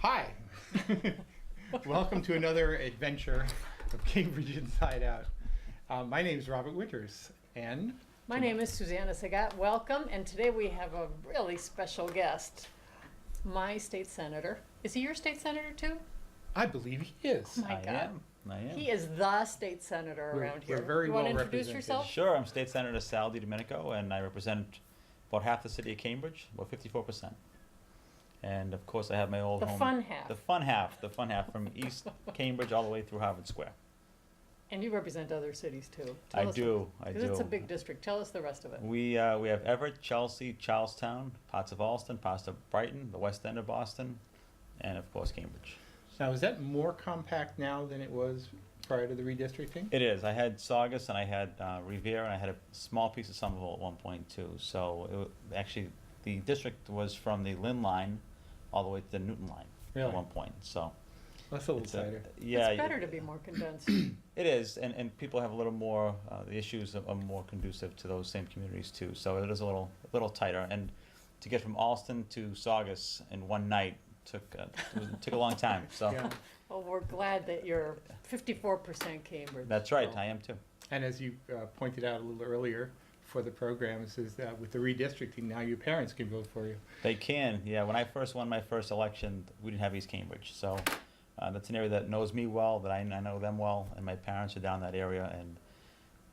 Hi! Welcome to another adventure of Cambridge InsideOut. My name is Robert Winters, and my name is Susanna Sagat. Welcome, and today we have a really special guest, my state senator. Is he your state senator too? I believe he is. Oh my God. I am. He is the state senator around here. We're very you well want to introduce represented. yourself? Sure, I'm State Senator Sal DiDomenico, and I represent about half the city of Cambridge, about 54%. And of course, I have my old The home. fun half. The fun half from East Cambridge all the way through Harvard Square. And you represent other cities too. I do. 'Cause it's a big district. Tell us the rest of it. We have Everett, Chelsea, Charlestown, parts of Allston, parts of Brighton, the West End of Boston, and of course Cambridge. Now, is that more compact now than it was prior to the redistricting? It is. I had Saugus and I had Revere and I had a small piece of Somerville at one point too. So actually, the district was from the Lynn line all the way to the Newton line Really? at one point. So That's a little tighter. yeah, It's better to be more condensed. it is, and people have a little more. The issues are more conducive to those same communities too. So it is a little tighter. And to get from Allston to Saugus in one night took a long time. So Yeah. Well, we're glad that you're 54% Cambridge. that's right. So- I am too. And as you pointed out a little earlier for the programs, is that with the redistricting, now your parents can vote for you. They can, yeah. When I first won my first election, we didn't have East Cambridge, so that's an area that knows me well, that I know them well, and my parents are down that area, and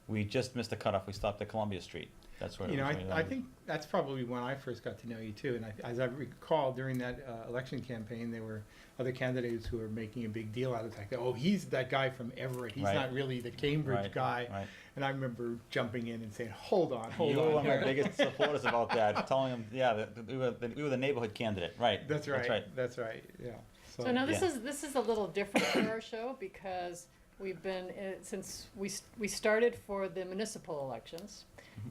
we just missed the cutoff. We stopped at Columbia Street. That's where. You know, it was. I think that's probably when I first got to know you too. And as I recall, during that election campaign, there were other candidates who were making a big deal out of the fact that, oh, he's that guy from Everett. He's Right. not really the Cambridge Right, guy. right. And I remember jumping in and saying, hold on. You were one of my here." biggest supporters about that, telling them, yeah, that we were the neighborhood candidate, right? That's right. That's right. That's right. Yeah. So now this Yeah. is a little different for our show because we've been since we started for the municipal elections,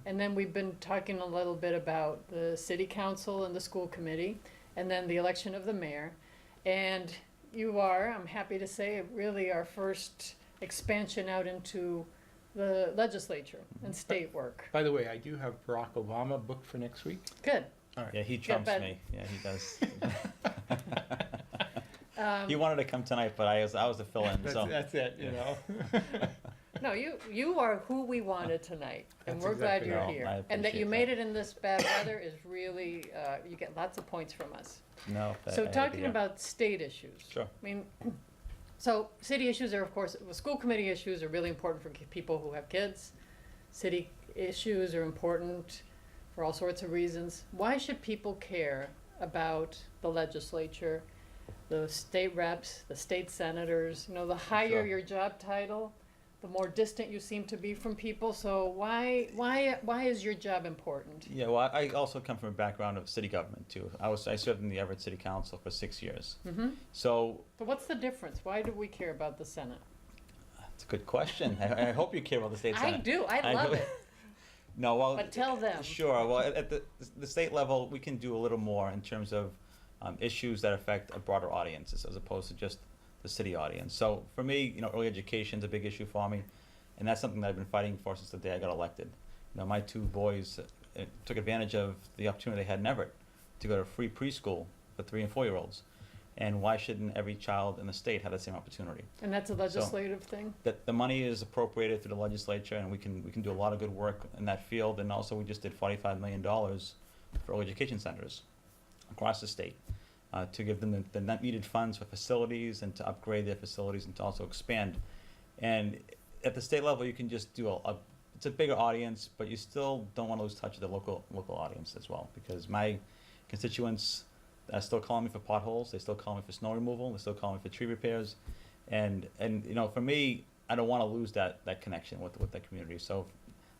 and then we've been talking a little bit about the city council and the school committee, and then the election of the mayor, and you are, I'm happy to say, really our first expansion out into the legislature and state work. By the way, I do have Barack Obama booked for next week. Good. All right. Yeah, he trumps but- me. Yeah, he does. He wanted to come tonight, but I was the fill-in. That's, So that's it, you know. No, you are who we wanted tonight, and That's we're glad exactly you're right. here. I And that you appreciate made that. it in this bad weather is really, you get lots of points from us. no. So talking about state issues. Sure. I mean, so city issues are, of course, well, school committee issues are really important for people who have kids. City issues are important for all sorts of reasons. Why should people care about the legislature, the state reps, the state senators? You know, the higher Sure. your job title, the more distant you seem to be from people. So why is your job important? Yeah, well, I also come from a background of city government too. I served in the Everett City Council for 6 years. Mm-hmm. So But what's the difference? Why do we care about the Senate? it's a good question. I hope you care about the state I senate. do. I love it. No, well, But tell them. Sure. Well, at the state level, we can do a little more in terms of issues that affect a broader audience as opposed to just the city audience. So for me, you know, early education is a big issue for me, and that's something that I've been fighting for since the day I got elected. You know, my two boys took advantage of the opportunity they had in Everett to go to free preschool for 3 and 4 year olds. And why shouldn't every child in the state have the same opportunity? And that's a legislative thing? That the money is appropriated through the legislature, and we can do a lot of good work in that field. And also, we just did $45 million for early education centers across the state to give them the needed funds for facilities and to upgrade their facilities and to also expand. And at the state level, you can just do it's a bigger audience, but you still don't want to lose touch with the local audience as well, because my constituents still calling me for potholes. They still call me for snow removal. They still call me for tree repairs, and you know, for me, I don't want to lose that connection with that community. So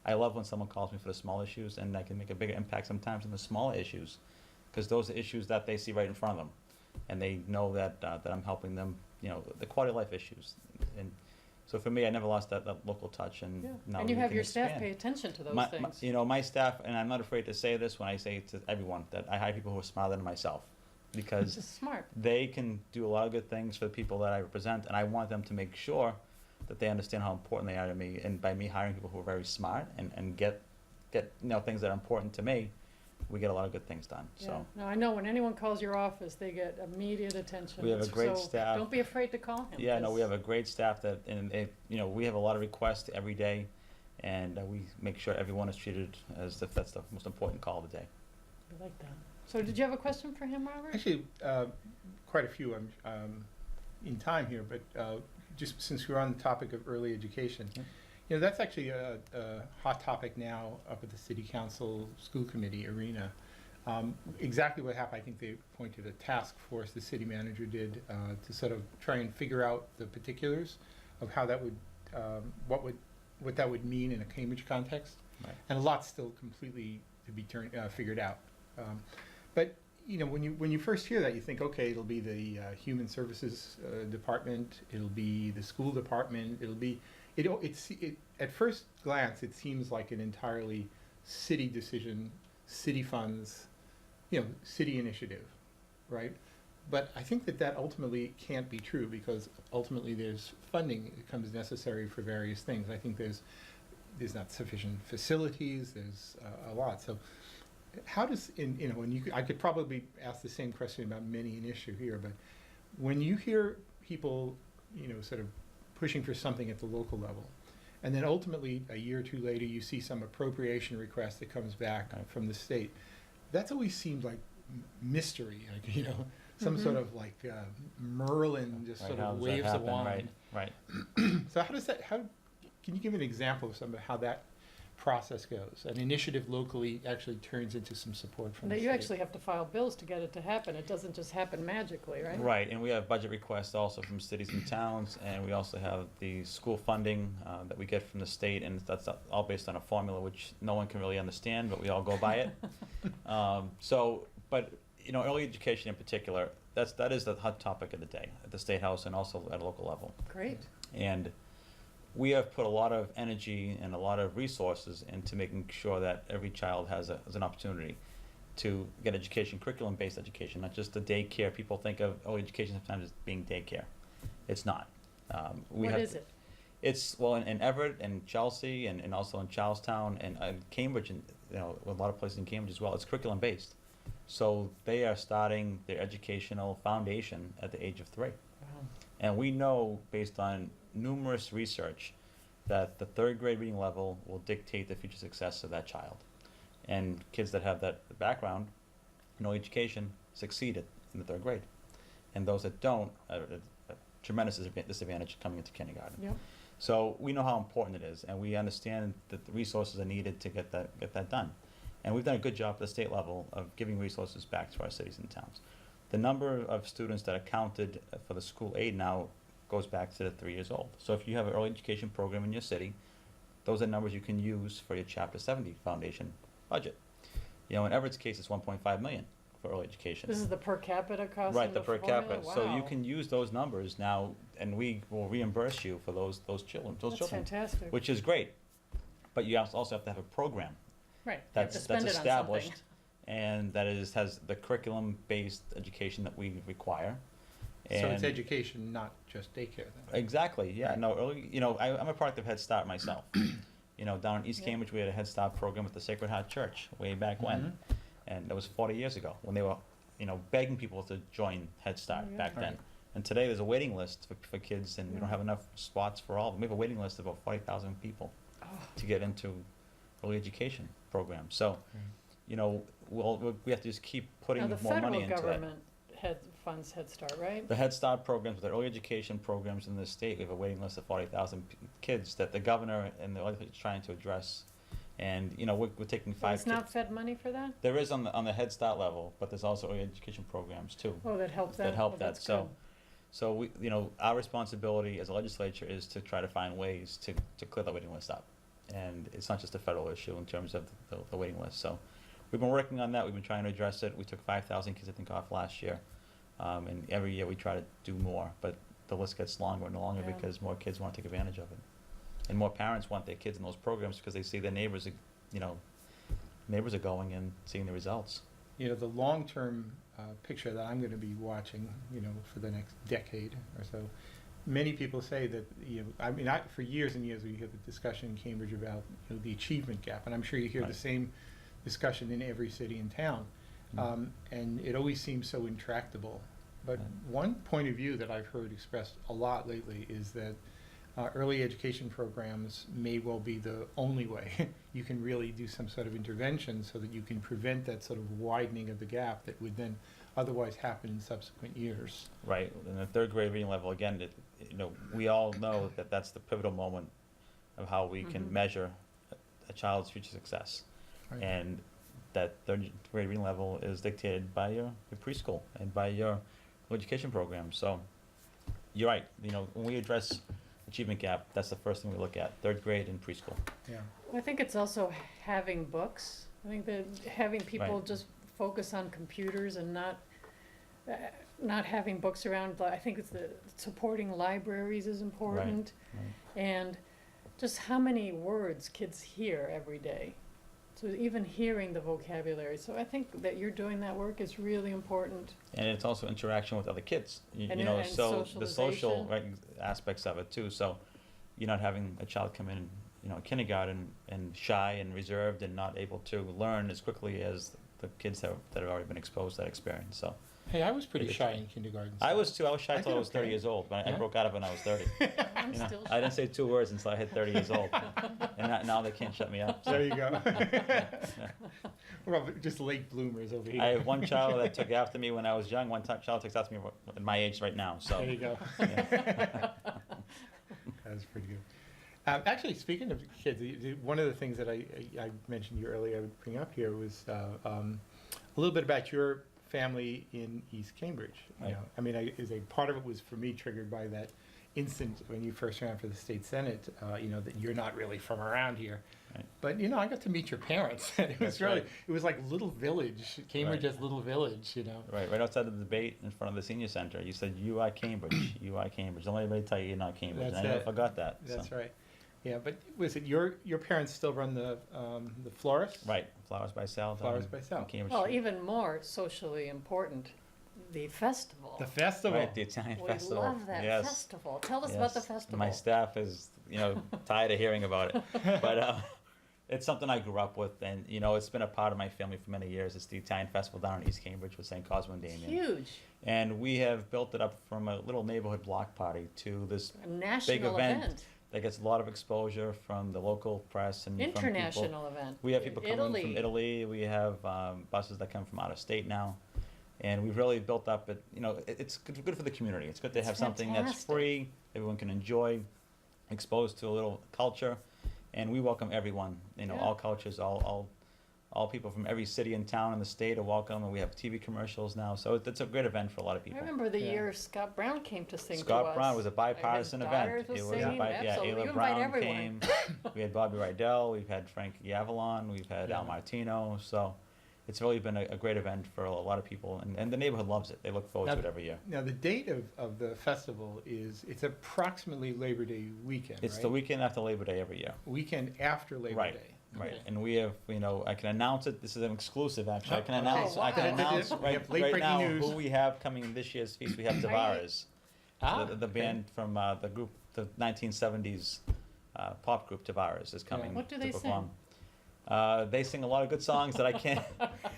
I love when someone calls me for the small issues, and I can make a bigger impact sometimes on the smaller issues, because those are issues that they see right in front of them, and they know that I'm helping them. You know, the quality of life issues, and so for me, I never lost that local touch, and Yeah. now And you we have can your staff expand. pay attention to those things. You know, my staff, and I'm not afraid to say this when I say it to everyone, that I hire people who are smarter than myself, Which is because smart. they can do a lot of good things for the people that I represent, and I want them to make sure that they understand how important they are to me. And by me hiring people who are very smart and get you know, things that are important to me, we get a lot of good things done, Yeah. so. No, I know when anyone calls your office, they get immediate attention. We have a great So staff. don't be afraid to call him. Yeah, no, we 'cause- have a great staff that, and we have a lot of requests every day, and we make sure everyone is treated as if that's the most important call of the day. I like that. So did you have a question for him, Robert? Actually, quite a few in time here, but just since we're on the topic of early education, Yeah. that's actually a hot topic now up at the City Council School Committee arena. Exactly what happened, I think they appointed a task force, the city manager did, to sort of try and figure out the particulars of how that would, what that would mean in a Cambridge context. Right. And a lot's still completely to be figured out. But when you first hear that, you think, okay, it'll be the Human Services Department, it'll be the school department, at first glance, it seems like an entirely city decision, city funds, city initiative, right? But I think that ultimately can't be true, because ultimately there's funding that becomes necessary for various things. I think there's not sufficient facilities, there's a lot. So how does, I could probably ask the same question about many an issue here, but when you hear people, sort of pushing for something at the local level, and then ultimately a year or two later you see some appropriation request that comes back from the state, that's always seemed like mystery, like, some sort of like Merlin just Right, sort how of does that waves a happen? wand. Right. So can you give an example of how that process goes? An initiative locally actually turns into some support from the That state. you actually have to file bills to get it to happen. It doesn't just happen magically, right? Right, and we have budget requests also from cities and towns, and we also have the school funding that we get from the state, and that's all based on a formula which no one can really understand, but we all go by it. But early education in particular, that is the hot topic of the day at the State House and also at a local level. Great. And we have put a lot of energy and a lot of resources into making sure that every child has an opportunity to get education, curriculum-based education, not just the daycare. People think of early education sometimes as being daycare. It's not. What is it? It's, well, in Everett and Chelsea and also in Charlestown and Cambridge, and a lot of places in Cambridge as well, it's curriculum-based. So they are starting their educational foundation at the age of 3. Wow. And we know, based on numerous research, that the 3rd grade reading level will dictate the future success of that child. And kids that have that background in early education succeeded in the 3rd grade. And those that don't are at a tremendous disadvantage coming into kindergarten. Yep. So we know how important it is, and we understand that the resources are needed to get that done. And we've done a good job at the state level of giving resources back to our cities and towns. The number of students that are counted for the school aid now goes back to the 3 years old. So if you have an early education program in your city, those are numbers you can use for your Chapter 70 foundation budget. In Everett's case, it's $1.5 million for early education. This is the per capita cost. Right, in the per formula? capita. So you Wow. can use those numbers now, and we will reimburse you for those children. That's fantastic. Which is great. But you also have to have a program Right. You have to that's spend it on established, something. and that has the curriculum-based education that we require. So it's And- education, not just daycare then? Exactly, yeah, no, early, I'm a product of Head Start myself. Down in East Yeah. Cambridge, we had a Head Start program with the Sacred Heart Church way back when. Mhm. And that was 40 years ago, when they were, begging people to join Head Start Oh, yeah. back then. Right. And today there's a waiting list for kids, and we don't Yeah. have enough spots for all of them. We have a waiting list of about 40,000 people Oh, to get into early education programs. So, we have to just keep putting now the more money federal into that. government funds Head Start, right? The Head Start programs, the early education programs in the state, we have a waiting list of 40,000 kids that the governor and the legislature is trying to address. And, we're taking So 5 it's not Fed money for that? There is on the Head Start level, but there's also early education programs too. Oh, that helps that? That help Oh, that. that's So, good. so we, our responsibility as a legislature is to try to find ways to clear the waiting list up. And it's not just a federal issue in terms of the waiting list. So we've been working on that. We've been trying to address it. We took 5,000 kids, I think, off last year. And every year we try to do more, but the list gets longer and longer Yeah. because more kids want to take advantage of it. And more parents want their kids in those programs because they see their neighbors are going and seeing the results. The long-term picture that I'm going to be watching, for the next decade or so, many people say that, for years and years we had the discussion in Cambridge about the achievement gap, and I'm sure you hear Right. the discussion in every city and town. And it always seems so intractable. But one point of view that I've heard expressed a lot lately is that early education programs may well be the only way you can really do some sort of intervention so that you can prevent that sort of widening of the gap that would then otherwise happen in subsequent years. Right, in the third grade reading level, again, we all know that that's the pivotal moment of how we can measure a child's future success. Right. And that third grade reading level is dictated by your preschool and by your education program. So you're right, when we address achievement gap, that's the first thing we look at, third grade and preschool. Yeah. I think it's also having books. I think that having people Right. just focus on computers and not having books around. I think it's the supporting libraries is important, Right. and just how many words kids hear every day. So even hearing the vocabulary. So I think that you're doing that work is really important. And it's also interaction with other kids, And so the social socialization. aspects of it too. So you're not having a child come in, kindergarten and shy and reserved and not able to learn as quickly as the kids that have already been exposed to that experience. So Hey, I was pretty Good shy try. in kindergarten. I was too. I was shy I till I did was 30 okay. years old, but I Yeah. broke out of it when I was 30. I'm still I didn't say 2 words until I hit 30 years old, and now they can't shut me up. So. There you go. Well, just late bloomers over here. I have one child that took after me when I was young. One child takes after me at my age right now. So There you go. yeah. That was pretty good. Actually, speaking of kids, one of the things that I mentioned you earlier, I would bring up here was a little bit about your family in East Cambridge. Right. I mean, part of it was for me triggered by that instant when you first ran for the state senate. That you're not really from around here. Right. But I got to meet your parents. It was That's really, right. it was like little village, Cambridge Right. as little village. right outside the debate in front of the senior center, you said you are Cambridge, you are Cambridge. Don't let anybody tell you you're not Cambridge. That's And I never it. forgot that. That's so. right. Yeah, but was it your parents still run the florist? Right, Flowers by Sal. Flowers on by Sal. Cambridge Well, Street. even more socially important, the festival. The festival. Right, the Italian We festival. love that yes. festival. Tell us about the Yes. festival. My staff is, tired of hearing about it. But it's something I grew up with, and, it's been a part of my family for many years. It's the Italian festival down in East Cambridge with St. Cosmo and Damian. Huge. And we have built it up from a little neighborhood block party to this A national event. that gets a lot of exposure from the local press and from people. International event. We have people coming Italy. from Italy. We have buses that come from out of state now. And we've really built up it. It's good for the community. It's good to It's have something that's fantastic. free, everyone can enjoy, exposed to a little culture. And we welcome everyone, Yeah. all cultures, all people from every city and town in the state are welcome. And we have TV commercials now. So it's a great event for a lot of I people. remember the Yeah. year Scott Brown came to sing to us. Scott Brown was a bipartisan His event. daughters was It was singing, absolutely. You Ayla invite Brown everyone. came. We had Bobby Rydell. We've had Frank Yavalon. We've had Al Yeah. Martino. So it's really been a great event for a lot of people, and the neighborhood loves it. They look forward to it every year. Now, the date of the festival it's approximately Labor Day weekend, It's right? the weekend after Labor Day every year. Weekend after Labor Right. Day. Right, Okay. and we have, I can announce it. This is an exclusive, actually. I can Oh, announce. wow. I can We announce have right late-breaking now news. who we have coming in this year's feast. We have Tavares, the band from the group, the 1970s pop group Tavares is coming. What do to they perform. They sing a lot of good songs that I can't.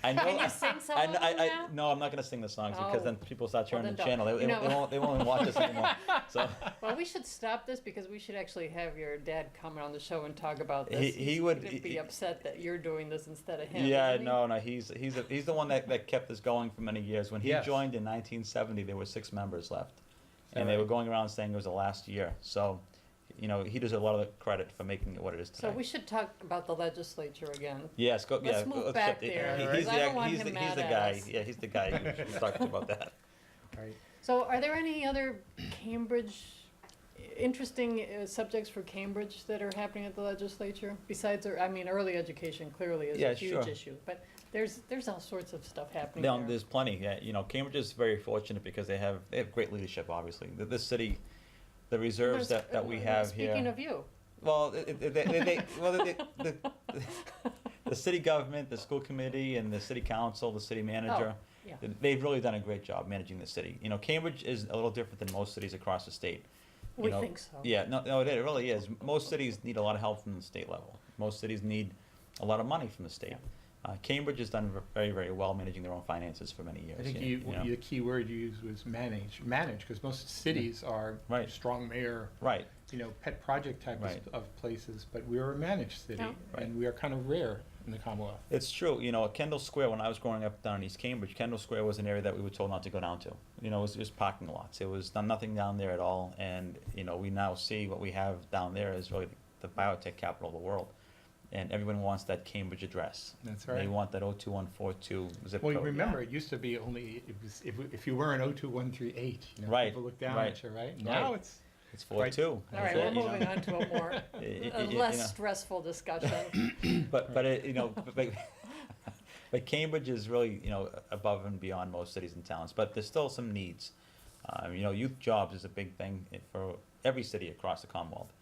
I know. Can you sing some of them now? No, I'm not going to sing the songs Oh. because then people start Well, turning then the channel. don't. They won't even watch us anymore. So Well, we should stop this because we should actually have your dad come on the show and talk about this. He would- He'd be upset that you're doing this instead of him. yeah, isn't he? no, he's the one that kept this going for many years. When he Yes. joined in 1970, there were 6 members left, that and they right? were going around saying it was the last year. So, he deserves a lot of the credit for making it what it is today. So we should talk about the legislature again. Yes, go. Let's Yeah, move let's back shift it. there, He- because He's I don't the want he's him the mad he's the at guy. us. Yeah, he's the guy who should talk to about that. Right. So are there any other interesting subjects for Cambridge that are happening at the legislature? Besides, early education clearly is Yeah, a huge sure. issue, but there's all sorts of stuff happening No, there. there's plenty. Yeah, Cambridge is very fortunate because they have great leadership. Obviously, this city, the reserves There's- that we have here. Speaking of you, Well, the city government, the school committee, and the city council, the city manager, yeah. they've really done a great job managing the city. Cambridge is a little different than most cities across the state. We think so. Yeah, no, it really is. Most cities need a lot of help from the state level. Most cities need a lot of money from the state. Cambridge has done very, very well managing their own finances for many years. I think the key word you used was manage, because most cities are Right. strong mayor, Right. pet project type Right. of places, but we are a managed city, Yeah. Right. and we are kind of rare in the Commonwealth. It's true. At Kendall Square, when I was growing up down in East Cambridge, Kendall Square was an area that we were told not to go down to. It was just parking lots. It was nothing down there at all. And, we now see what we have down there is really the biotech capital of the world. And everyone wants that Cambridge address. That's They right. want that 02142 zip Well, code. remember, it used to be only, if you were an 02138, Right, people looked down right, at you, right? Now right. it's, It's 42. All That's right, it, we're moving on to a more, a less stressful discussion. But but Cambridge is really above and beyond most cities and towns. But there's still some needs. Youth jobs is a big thing for every city across the Commonwealth.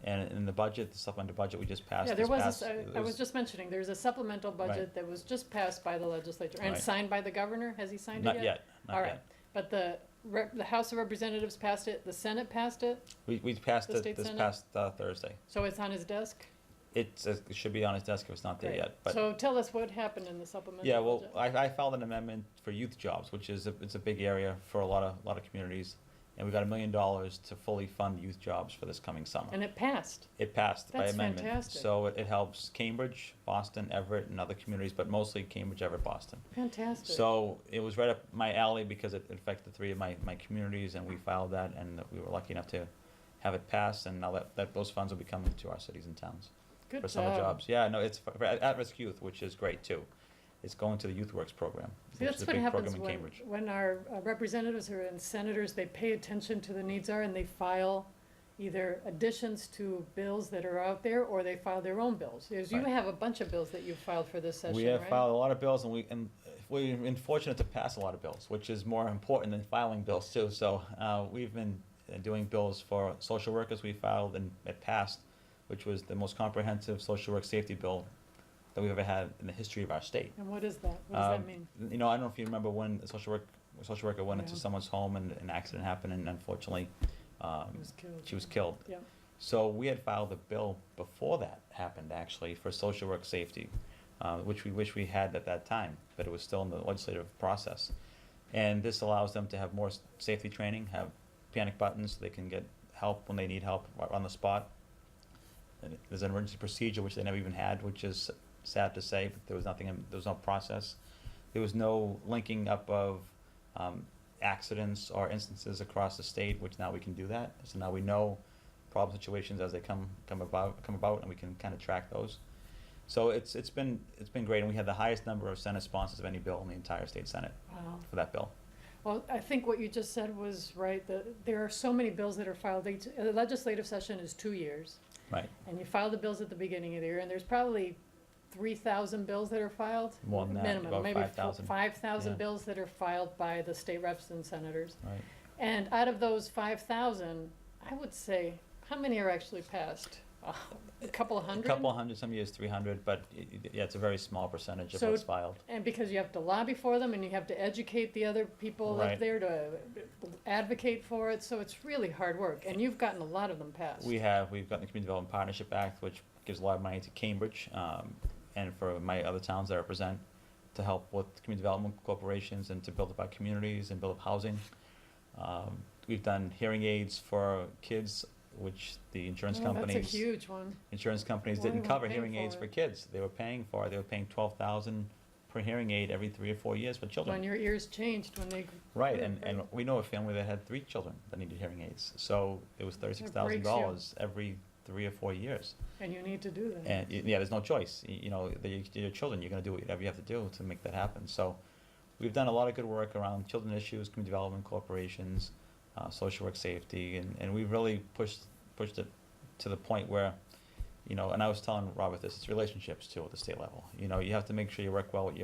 And in the budget, the supplemental budget we just passed. Yeah, there this was, past- I was just mentioning, there's a supplemental budget Right. that was just passed by the legislature and Right. signed by the governor. Has he signed it Not yet? yet. Not All right. yet. But the House of Representatives passed it, the Senate passed it, We passed The it state this Senate? past Thursday. so it's on his desk? It should be on his desk if it's not there Great. yet. But So tell us what happened in the supplemental yeah, well, budget. I filed an amendment for youth jobs, which is it's a big area for a lot of communities, and we got $1 million to fully fund youth jobs for this coming summer. And it passed. It passed by That's amendment. fantastic. So it helps Cambridge, Boston, Everett, and other communities, but mostly Cambridge, Everett, Boston. Fantastic. So it was right up my alley because it affected 3 of my communities, and we filed that, and we were lucky enough to have it pass, and now that those funds will be coming to our cities and towns Good for summer job. jobs. Yeah, no, it's for at-risk youth, which is great too. It's going to the Youth Works program, See, which that's is a what big happens program in Cambridge. when our representatives and senators, they pay attention to the needs are and they file either additions to bills that are out there or they file their own bills. Because you Right. have a bunch of bills that you filed for this session, We right? have filed a lot of bills, and we're been fortunate to pass a lot of bills, which is more important than filing bills too. So we've been doing bills for social workers. We filed and it passed, which was the most comprehensive social work safety bill that we've ever had in the history of our state. And what is that? What does that mean? I don't know if you remember when a social worker went into Yeah. someone's home and an accident happened, and unfortunately, He was killed. she was killed. Yeah. So we had filed a bill before that happened, actually, for social work safety, which we wish we had at that time, but it was still in the legislative process. And this allows them to have more safety training, have panic buttons, so they can get help when they need help right on the spot. And there's an emergency procedure, which they never even had, which is sad to say, but there was no process. There was no linking up of accidents or instances across the state, which now we can do that. So now we know problem situations as they come about, and we can kind of track those. So it's been great, and we had the highest number of Senate sponsors of any bill in the entire state Senate Wow. for that bill. Well, I think what you just said was right. There are so many bills that are filed. A legislative session is 2 years. Right. And you file the bills at the beginning of the year, and there's probably 3,000 bills that are filed. More than that, Minimum, about maybe 5,000. 5,000 Yeah. bills that are filed by the state reps and senators. Right. And out of those 5,000, I would say, how many are actually passed? A couple of hundred? A couple hundred, some years 300, but yeah, it's a very small percentage of So- what's filed. And because you have to lobby for them and you have to educate the other people up Right. there to advocate for it, so it's really hard work. And you've gotten a lot of them passed. We've gotten the Community Development Partnership Act, which gives a lot of money to Cambridge, and for my other towns that I represent, to help with community development corporations and to build up our communities and build up housing. We've done hearing aids for kids, which the insurance Oh, companies. That's a huge one. Insurance companies Why didn't weren't cover paying hearing aids for for it? kids. They were paying for it. They were paying $12,000 per hearing aid every 3 or 4 years for children. When your ears changed, when they. Right, and we know a family that had 3 children that needed hearing aids. So it was $36,000 every 3 or 4 years. And you need to do that. And yeah, there's no choice. Your children, you're going to do whatever you have to do to make that happen. So we've done a lot of good work around children issues, community development corporations, social work safety, and we've really pushed it to the point where, and I was telling Robert this, it's relationships too at the state level. You have to make sure you work well with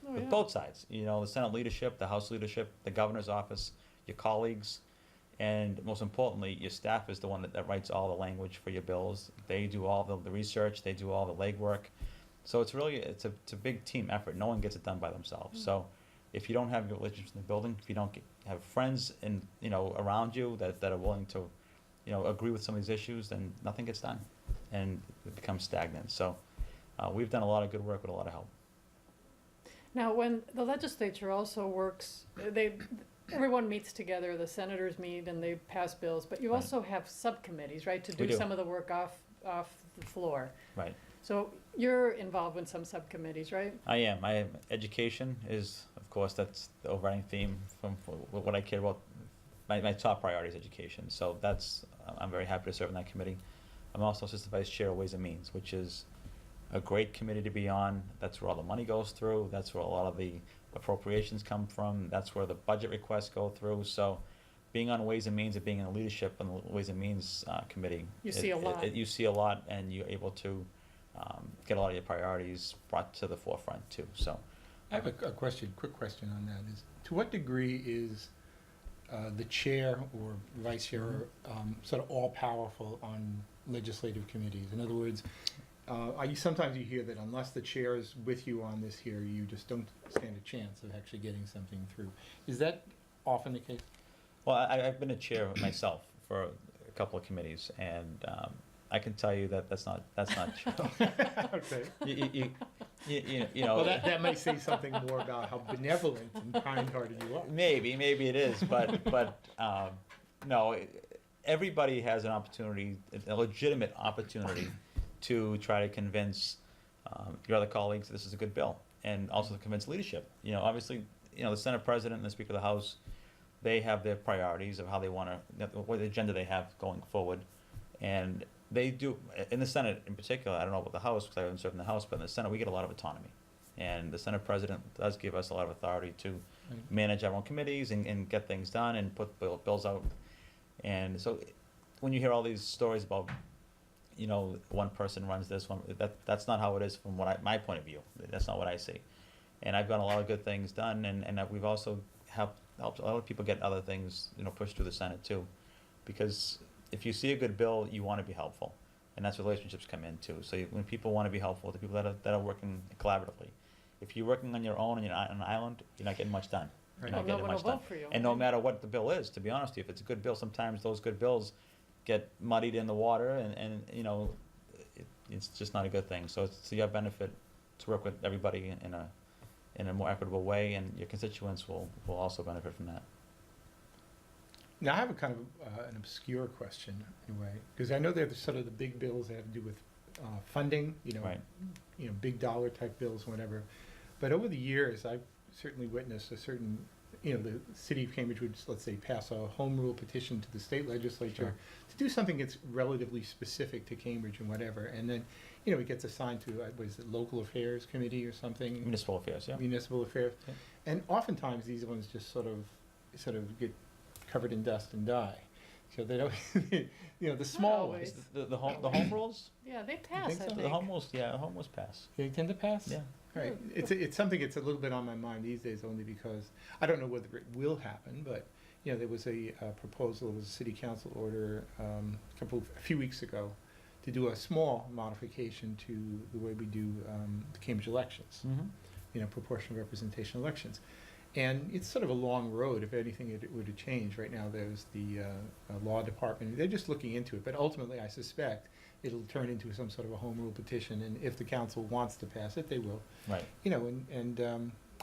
Oh, with yeah. both sides. The Senate leadership, the House leadership, the governor's office, your colleagues, and most importantly, your staff is the one that writes all the language for your bills. They do all the research, they do all the legwork. So it's a big team effort. No one gets it done by themselves. So if you don't have your relationships in the building, if you don't have friends around you that are willing to agree with some of these issues, then nothing gets done, and it becomes stagnant. So we've done a lot of good work with a lot of help. Now, when the legislature also works, everyone meets together, the senators meet and they pass bills, but you Right. also have subcommittees, right, to We do do. some of the work off the floor. Right. So you're involved in some subcommittees, right? I am. Education is, of course, that's the overriding theme for what I care about. My top priority is education. So I'm very happy to serve in that committee. I'm also Assistant Vice Chair of Ways and Means, which is a great committee to be on. That's where all the money goes through. That's where a lot of the appropriations come from. That's where the budget requests go through. So being on Ways and Means and being in the leadership on the Ways and Means committee. You see a lot. You see a lot, and you're able to get a lot of your priorities brought to the forefront too. So I have a quick question on that is, to what degree is the chair or vice chair sort of all-powerful on legislative committees? In other words, sometimes you hear that unless the chair is with you on this here, you just don't stand a chance of actually getting something through. Is that often the case? Well, I've been a chair myself for a couple of committees, and I can tell you that that's not true. Okay. You know, Well, that may say something more about how benevolent and kind-hearted you are. maybe it is, but no, everybody has an opportunity, a legitimate opportunity, to try to convince your other colleagues this is a good bill, and also to convince leadership. You know, obviously, the Senate President and the Speaker of the House, they have their priorities of how they want to, what agenda they have going forward, and they do, in the Senate in particular, I don't know about the House, because I haven't served in the House, but in the Senate, we get a lot of autonomy. And the Senate President does give us a lot of authority to Right. manage our own committees and get things done and put bills out. And so when you hear all these stories about, one person runs this one, that's not how it is from my point of view. That's not what I see. And I've got a lot of good things done, and we've also helped a lot of people get other things, pushed through the Senate too. Because if you see a good bill, you want to be helpful, and that's where relationships come in too. So when people want to be helpful, the people that are working collaboratively. If you're working on your own and you're on an island, you're not getting much done. Right. You're not Well, no getting one will much done. vote for you. And no matter what the bill is, to be honest with you, if it's a good bill, sometimes those good bills get muddied in the water, and it's just not a good thing. So it's to your benefit to work with everybody in a more equitable way, and your constituents will also benefit from that. Now, I have a kind of an obscure question, in a way, because I know they're sort of the big bills that have to do with funding, Right. Big dollar type bills, whatever. But over the years, I've certainly witnessed a certain, the city of Cambridge would, let's say, pass a home rule petition to the state legislature Sure. to do something that's relatively specific to Cambridge and whatever, and then, it gets assigned to, what is it, local affairs committee or something? Municipal affairs, yeah. Municipal affairs. Yeah. And oftentimes, these ones just sort of get covered in dust and die. So they don't, the small ones, always. The home rules? Yeah, they pass, think I so? think. The home rules pass. they tend to pass? Yeah. Right. It's something that's a little bit on my mind these days, only because I don't know whether it will happen, but, there was a proposal, it was a city council order a few weeks ago to do a small modification to the way we do the Cambridge elections, Mm-hmm. proportional representation elections. And it's sort of a long road, if anything it were to change. Right now, there's the law department, they're just looking into it, but ultimately, I suspect it'll turn into some sort of a home rule petition, and if the council wants to pass it, they will. Right.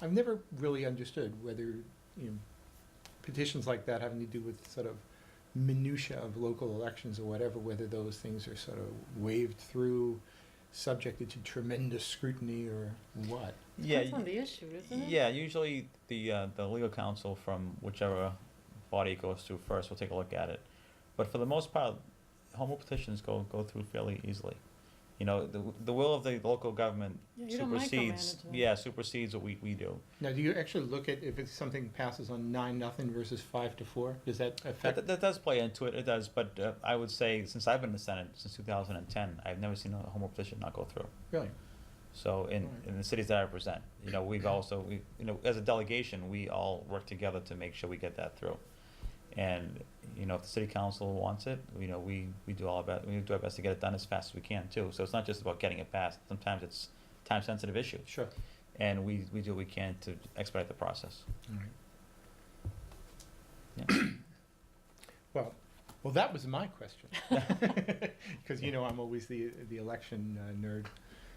I've never really understood whether, petitions like that having to do with sort of minutia of local elections or whatever, whether those things are sort of waved through, subjected to tremendous scrutiny, or what. Depends on the issue, isn't it? Yeah, usually the legal counsel from whichever body it goes to first will take a look at it. But for the most part, home rule petitions go through fairly easily. The will of the local government Yeah, you don't supersedes, micromanage them. supersedes what we do. Now, do you actually look at if it's something passes on 9-0 versus 5-4? Does that affect? That does play into it, it does, but I would say, since I've been in the Senate since 2010, I've never seen a home rule petition not go through. Really? So in the cities that I represent, we've also, as a delegation, we all work together to make sure we get that through. And, if the city council wants it, we do our best to get it done as fast as we can too. So it's not just about getting it passed. Sometimes it's time-sensitive issue. Sure. And we do what we can to expedite the process. All right. Yeah. Well, that was my question. Because, I'm always the election nerd.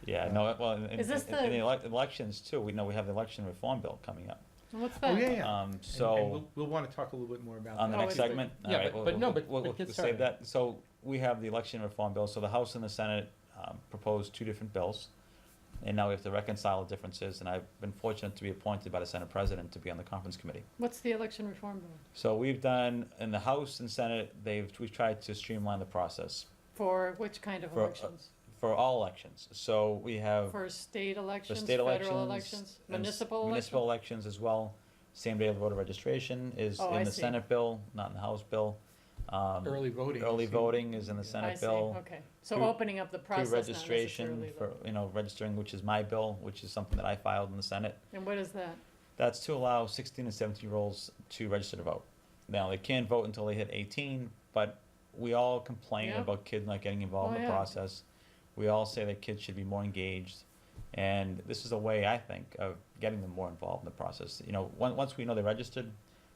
Yeah, no, well, Is this in the the- elections too, we know we have the election reform bill coming up. What's Oh, that? yeah, yeah. Um, And so, we'll want to talk a little bit more about that. on the Oh, next is there- segment, all Yeah, right, but get we'll started. save that. So, we have the election reform bill, so the House and the Senate, proposed two different bills. And now we have to reconcile the differences, and I've been fortunate to be appointed by the Senate President to be on the conference committee. What's the election reform bill? So we've done, in the House and Senate, we've tried to streamline the process For which kind of For, elections? for all elections. So we have For state elections, state federal elections, elections, and municipal municipal elections? elections as well. Same day of voter registration is Oh, I in the see. Senate bill, not in the House bill. Early voting. Early so- voting is in the Yeah. I Senate see, bill. okay. So Pre- opening up the process, not Pre-registration necessarily for, registering, which is my bill, which is something that I filed in the Senate. And what is that? That's to allow 16 and 17-year-olds to register to vote. Now, they can't vote until they hit 18, but we all complain Yeah. about kids not getting involved Oh, in the yeah. process. We all say that kids should be more engaged, and this is a way, I think, of getting them more involved in the process. Once we know they're registered,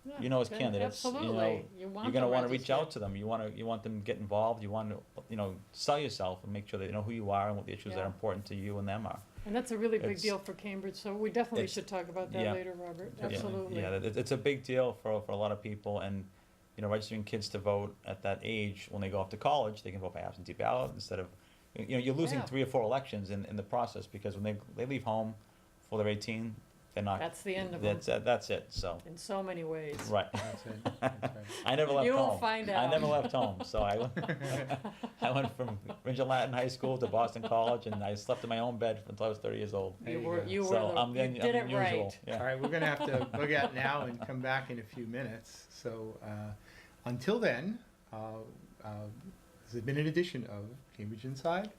Yeah, you know, as okay, candidates, absolutely. You want you're gonna the want to reach out registered. to them. You want them to get involved. You want to, sell yourself and make sure they know who you are and what the issues that Yeah. are important to you and them are. And that's a really big It's- deal for Cambridge, so we definitely it's- should talk about that yeah. later, Robert, Yeah. absolutely. Yeah, it's a big deal for a lot of people, and registering kids to vote at that age, when they go off to college, they can vote by absentee ballot instead of, you're losing Yeah. 3 or 4 elections in the process, because when they leave home before they're 18, they're not. That's the end of them, That's it. So in so many ways. right. That's it, that's right. I never left You will home. find I out. never left home, so I went from Ranger Latin High School to Boston College, and I slept in my own bed until I was 30 years old. There You you were, go. you were, So I'm you the did it unusual. right. Yeah. All right, we're gonna have to bug out now and come back in a few minutes. So, until then, this has been an edition of Cambridge Inside.